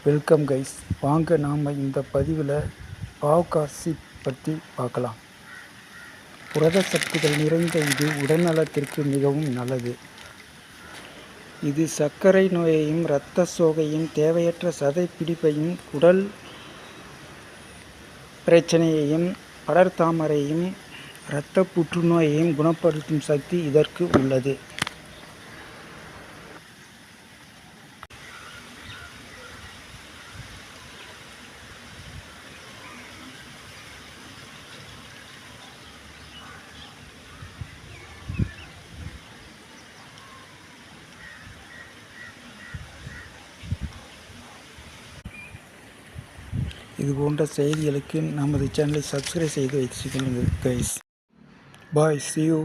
Welcome guys. வாங்க நாம் இந்த பதிவில் பாவ்காசி பற்றி பார்க்கலாம். புரத சத்துக்கள் நிறைந்த இது உடல்நலத்திற்கு மிகவும் நல்லது. இது சர்க்கரை நோயையும் இரத்த சோகையும் தேவையற்ற சதை பிடிப்பையும் குடல் பிரச்சனையையும் படர்தாமரையும் இரத்த புற்றுநோயையும் குணப்படுத்தும் சக்தி இதற்கு உள்ளது. இது போன்ற செய்திகளுக்கு நமது சேனலை சப்ஸ்கிரைப் செய்து வைத்துக்கொள்ளுங்கள் கைஸ். Bye, see you.